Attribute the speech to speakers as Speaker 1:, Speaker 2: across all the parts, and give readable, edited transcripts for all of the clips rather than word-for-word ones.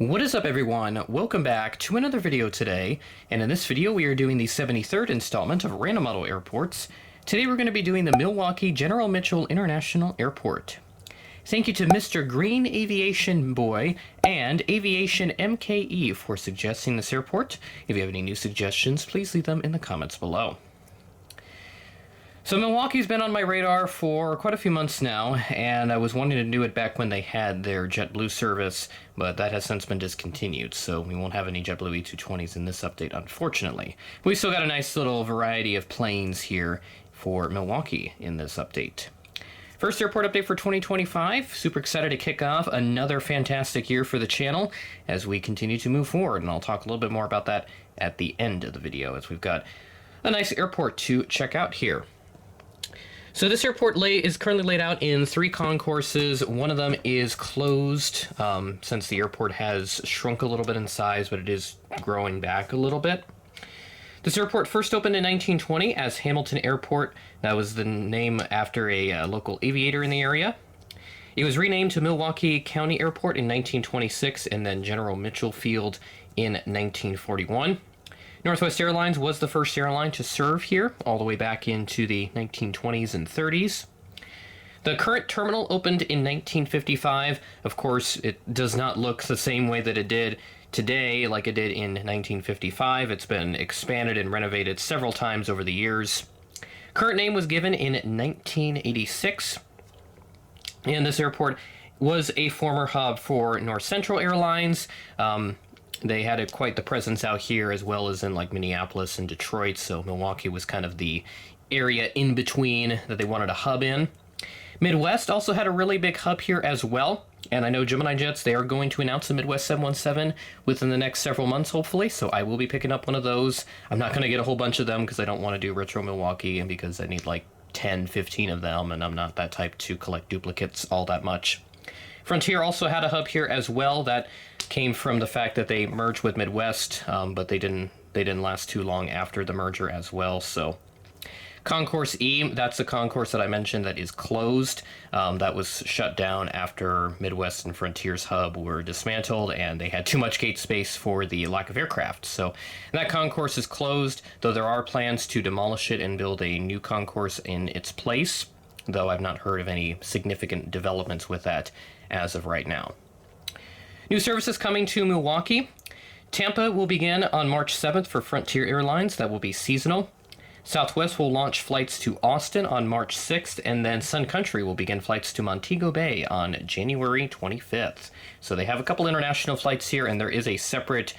Speaker 1: What is up, everyone? Welcome back to another video today, and in this video we are doing the 73rd installment of Random Model Airports. Today we're going to be doing the Milwaukee General Mitchell International Airport. Thank you to Mr. Green Aviation Boy and Aviation MKE for suggesting this airport. If you have any new suggestions, please leave them in the comments below. So Milwaukee's been on my radar for quite a few months now, and I was wanting to do it back when they had their JetBlue service, but that has since been discontinued, so we won't have any JetBlue E220s in this update, unfortunately. We still got a nice little variety of planes here for Milwaukee in this update. First airport update for 2025. Super excited to kick off another fantastic year for the channel as we continue to move forward, and I'll talk a little bit more about that at the end of the video as we've got a nice airport to check out here. So this airport is currently laid out in 3 concourses. One of them is closed since the airport has shrunk a little bit in size, but it is growing back a little bit. This airport first opened in 1920 as Hamilton Airport. That was the name after a local aviator in the area. It was renamed to Milwaukee County Airport in 1926 and then General Mitchell Field in 1941. Northwest Airlines was the first airline to serve here, all the way back into the 1920s and 30s. The current terminal opened in 1955. Of course, it does not look the same way that it did today like it did in 1955. It's been expanded and renovated several times over the years. Current name was given in 1986. And this airport was a former hub for North Central Airlines. They had quite the presence out here as well as in like Minneapolis and Detroit, so Milwaukee was kind of the area in between that they wanted a hub in. Midwest also had a really big hub here as well, and I know Gemini Jets, they are going to announce the Midwest 717 within the next several months, hopefully, so I will be picking up one of those. I'm not going to get a whole bunch of them because I don't want to do Retro Milwaukee and because I need like 10, 15 of them, and I'm not that type to collect duplicates all that much. Frontier also had a hub here as well. That came from the fact that they merged with Midwest, but they didn't last too long after the merger as well. So Concourse E, that's the concourse that I mentioned that is closed. That was shut down after Midwest and Frontier's hub were dismantled and they had too much gate space for the lack of aircraft. So that concourse is closed, though there are plans to demolish it and build a new concourse in its place, though I've not heard of any significant developments with that as of right now. New services coming to Milwaukee. Tampa will begin on March 7th for Frontier Airlines. That will be seasonal. Southwest will launch flights to Austin on March 6th, and then Sun Country will begin flights to Montego Bay on January 25th. So they have a couple international flights here, and there is a separate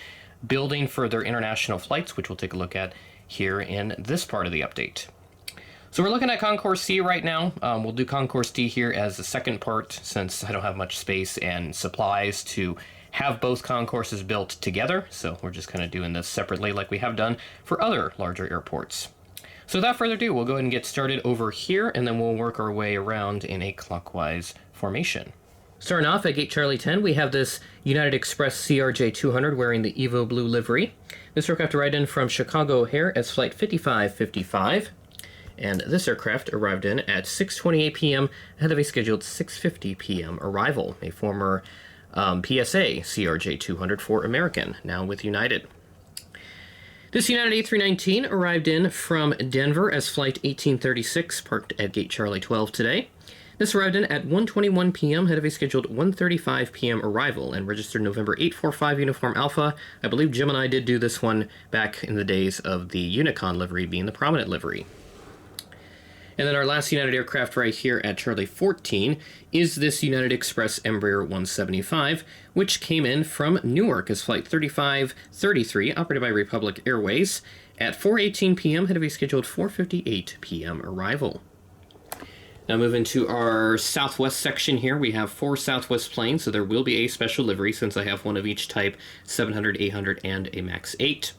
Speaker 1: building for their international flights, which we'll take a look at here in this part of the update. So we're looking at Concourse C right now. We'll do Concourse D here as the second part since I don't have much space and supplies to have both concourses built together. So we're just kind of doing this separately like we have done for other larger airports. So without further ado, we'll go ahead and get started over here and then we'll work our way around in a clockwise formation. Starting off at Gate Charlie 10, we have this United Express CRJ 200 wearing the Evo Blue livery. This aircraft arrived in from Chicago O'Hare as Flight 5555. And this aircraft arrived in at 6:28 p.m. ahead of a scheduled 6:50 p.m. arrival, a former PSA CRJ 200 for American, now with United. This United A319 arrived in from Denver as Flight 1836, parked at Gate Charlie 12 today. This arrived in at 1:21 p.m. ahead of a scheduled 1:35 p.m. arrival and registered November 845 Uniform Alpha. I believe Gemini did do this one back in the days of the Unicon livery being the prominent livery. And then our last United aircraft right here at Charlie 14 is this United Express Embraer 175, which came in from Newark as Flight 3533, operated by Republic Airways, at 4:18 p.m. ahead of a scheduled 4:58 p.m. arrival. Now moving to our Southwest section here, we have 4 Southwest planes, so there will be a special livery since I have one of each type, 700, 800, and a MAX 8.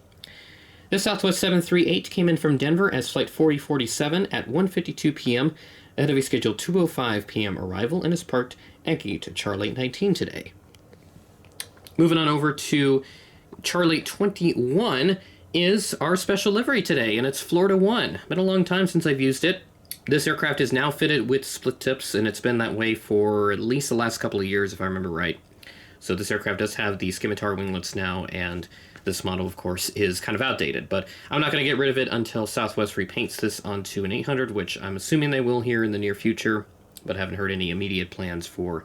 Speaker 1: This Southwest 738 came in from Denver as Flight 4047 at 1:52 p.m. ahead of a scheduled 2:05 p.m. arrival and is parked at Gate Charlie 19 today. Moving on over to Charlie 21 is our special livery today, and it's Florida 1. Been a long time since I've used it. This aircraft is now fitted with split tips, and it's been that way for at least the last couple of years, if I remember right. So this aircraft does have the scimitar winglets now, and this model, of course, is kind of outdated. But I'm not going to get rid of it until Southwest repaints this onto an 800, which I'm assuming they will here in the near future, but haven't heard any immediate plans for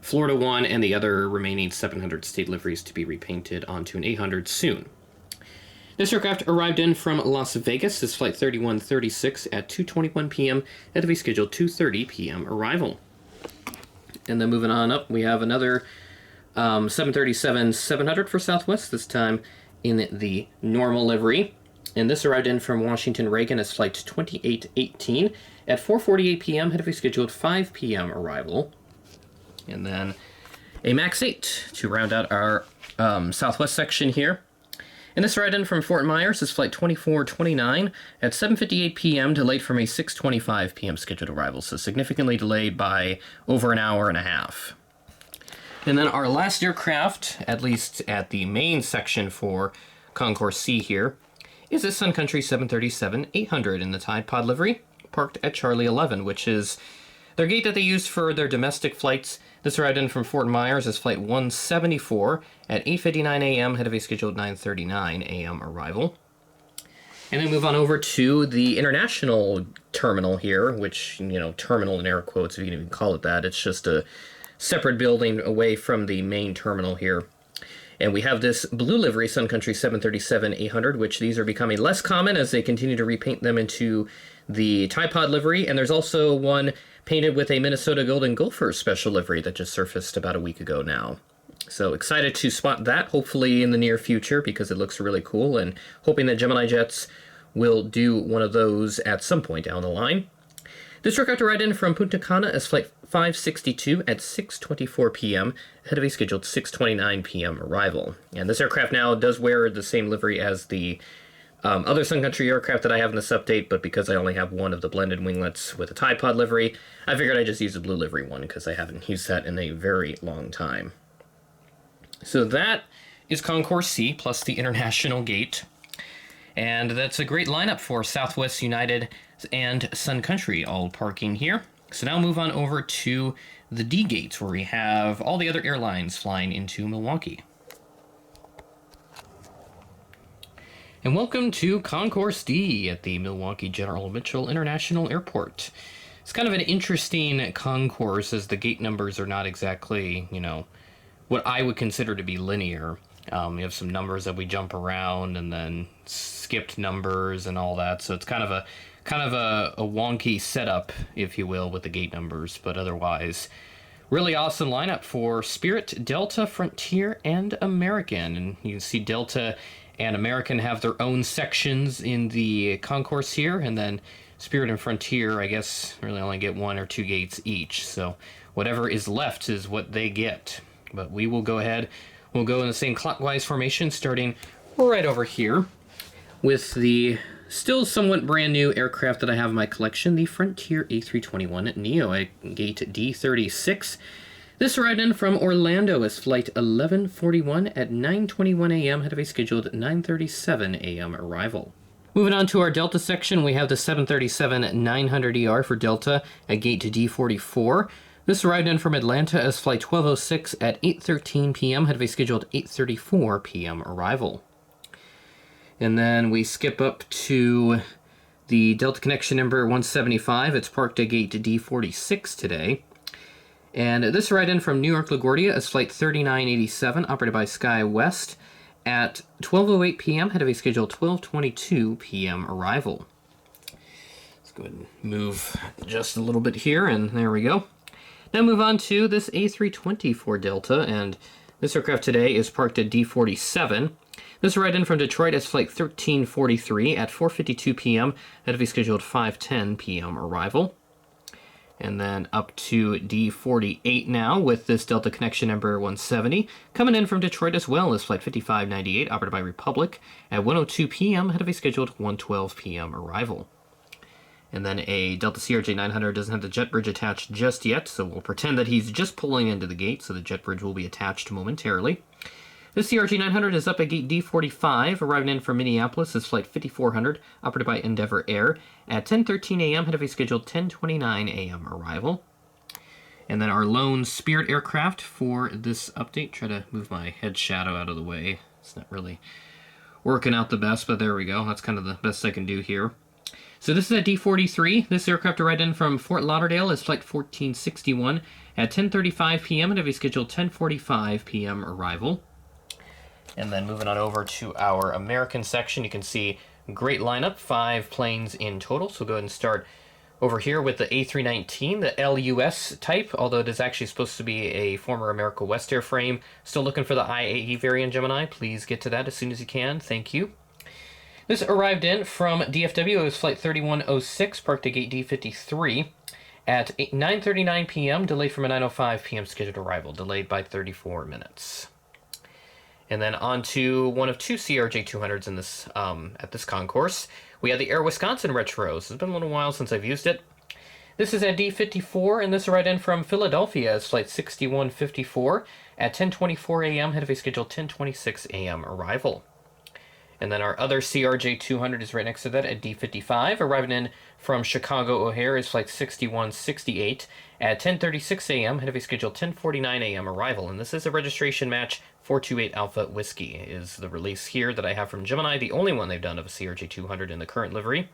Speaker 1: Florida 1 and the other remaining 700 state liveries to be repainted onto an 800 soon. This aircraft arrived in from Las Vegas. This flight 3136 at 2:21 p.m. at the scheduled 2:30 p.m. arrival. And then moving on up, we have another 737-700 for Southwest, this time in the normal livery. And this arrived in from Washington Reagan as flight 2818 at 4:48 p.m. at the scheduled 5 p.m. arrival. And then a MAX 8 to round out our Southwest section here. And this arrived in from Fort Myers is flight 2429 at 7:58 p.m. delayed from a 6:25 p.m. scheduled arrival, so significantly delayed by over an hour and a half. And then our last aircraft, at least at the main section for Concourse C here, is a Sun Country 737-800 in the Tide Pod livery, parked at Charlie 11, which is their gate that they use for their domestic flights. This arrived in from Fort Myers as flight 174 at 8:59 a.m. ahead of a scheduled 9:39 a.m. arrival. And then move on over to the international terminal here, which, terminal in air quotes, if you can even call it that. It's just a separate building away from the main terminal here. And we have this blue livery Sun Country 737-800, which these are becoming less common as they continue to repaint them into the Tide Pod livery. And there's also one painted with a Minnesota Golden Gophers special livery that just surfaced about a week ago now. So excited to spot that, hopefully in the near future, because it looks really cool, and hoping that Gemini Jets will do one of those at some point down the line. This aircraft arrived in from Punta Cana as flight 562 at 6:24 p.m. ahead of a scheduled 6:29 p.m. arrival. And this aircraft now does wear the same livery as the other Sun Country aircraft that I have in this update, but because I only have one of the blended winglets with a Tide Pod livery, I figured I'd just use the blue livery one because I haven't used that in a very long time. So that is Concourse C plus the International Gate. And that's a great lineup for Southwest United and Sun Country all parking here. So now move on over to the D gates where we have all the other airlines flying into Milwaukee. And welcome to Concourse D at the Milwaukee General Mitchell International Airport. It's kind of an interesting concourse as the gate numbers are not exactly, what I would consider to be linear. We have some numbers that we jump around and then skipped numbers and all that. So it's kind of a wonky setup, if you will, with the gate numbers, but otherwise really awesome lineup for Spirit, Delta, Frontier, and American. And you can see Delta and American have their own sections in the concourse here, and then Spirit and Frontier, I guess, really only get one or two gates each. So whatever is left is what they get. But we will go ahead, we'll go in the same clockwise formation, starting right over here with the still somewhat brand new aircraft that I have in my collection, the Frontier A321neo at gate D36. This arrived in from Orlando as flight 1141 at 9:21 a.m. ahead of a scheduled 9:37 a.m. arrival. Moving on to our Delta section, we have the 737-900ER for Delta at gate D44. This arrived in from Atlanta as flight 1206 at 8:13 p.m. ahead of a scheduled 8:34 p.m. arrival. And then we skip up to the Delta connection number 175. It's parked at gate D46 today. And this arrived in from New York LaGuardia as flight 3987, operated by SkyWest, at 12:08 p.m. ahead of a scheduled 12:22 p.m. arrival. Let's go ahead and move just a little bit here, and there we go. Now move on to this A320 for Delta, and this aircraft today is parked at D47. This arrived in from Detroit as flight 1343 at 4:52 p.m. ahead of a scheduled 5:10 p.m. arrival. And then up to D48 now with this Delta connection number 170, coming in from Detroit as well as flight 5598, operated by Republic, at 1:02 p.m. ahead of a scheduled 1:12 p.m. arrival. And then a Delta CRJ-900 doesn't have the jet bridge attached just yet, so we'll pretend that he's just pulling into the gate, so the jet bridge will be attached momentarily. This CRJ-900 is up at gate D45, arriving in from Minneapolis as flight 5400, operated by Endeavor Air, at 10:13 a.m. ahead of a scheduled 10:29 a.m. arrival. And then our lone Spirit aircraft for this update. Try to move my head shadow out of the way. It's not really working out the best, but there we go. That's kind of the best I can do here. So this is a D-43. This aircraft arrived in from Fort Lauderdale is flight 1461 at 10:35 p.m. and have a scheduled 10:45 p.m. arrival. And then moving on over to our American section, you can see great lineup, 5 planes in total. So we'll go ahead and start over here with the A319, the LUS type, although it is actually supposed to be a former America West airframe. Still looking for the IAE variant, Gemini. Please get to that as soon as you can. Thank you. This arrived in from DFW. It was flight 3106, parked at gate D53 at 9:39 p.m., delayed from a 9:05 p.m. scheduled arrival, delayed by 34 minutes. And then on to one of 2 CRJ-200s in this at this concourse. We have the Air Wisconsin Retros. It's been a little while since I've used it. This is at D54, and this arrived in from Philadelphia as flight 6154 at 10:24 a.m., head of a scheduled 10:26 a.m. arrival. And then our other CRJ-200 is right next to that at D55, arriving in from Chicago O'Hare is flight 6168 at 10:36 a.m., head of a scheduled 10:49 a.m. arrival. And this is a registration match 428 Alpha Whiskey is the release here that I have from Gemini, the only one they've done of a CRJ-200 in the current livery.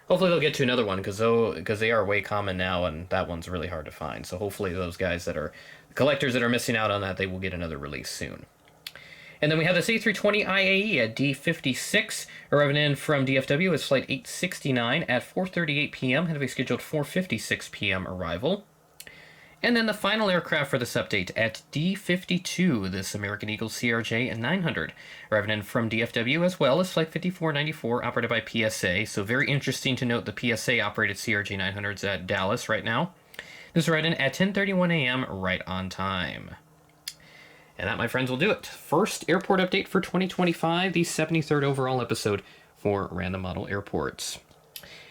Speaker 1: Hopefully they'll get to another one, because they are way common now, and that one's really hard to find. So hopefully those guys that are collectors that are missing out on that, they will get another release soon. And then we have this A320 IAE at D56, arriving in from DFW is flight 869 at 4:38 p.m., head of a scheduled 4:56 p.m. arrival. And then the final aircraft for this update at D52, this American Eagle CRJ 900, arriving in from DFW as well as flight 5494, operated by PSA. So very interesting to note the PSA-operated CRJ 900s at Dallas right now. This arrived in at 10:31 a.m. right on time. And that, my friends, will do it. First airport update for 2025, the 73rd overall episode for Random Model Airports.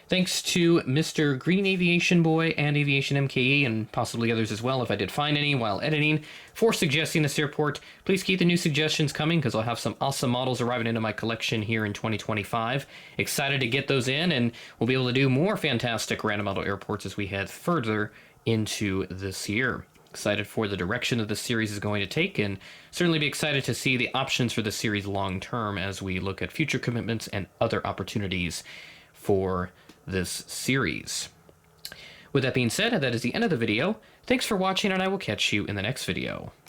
Speaker 1: Thanks to Mr. Green Aviation Boy and Aviation MKE, and possibly others as well if I did find any while editing, for suggesting this airport. Please keep the new suggestions coming, because I'll have some awesome models arriving into my collection here in 2025. Excited to get those in, and we'll be able to do more fantastic Random Model Airports as we head further into this year. Excited for the direction that this series is going to take, and certainly be excited to see the options for this series long term as we look at future commitments and other opportunities for this series. With that being said, that is the end of the video. Thanks for watching, and I will catch you in the next video.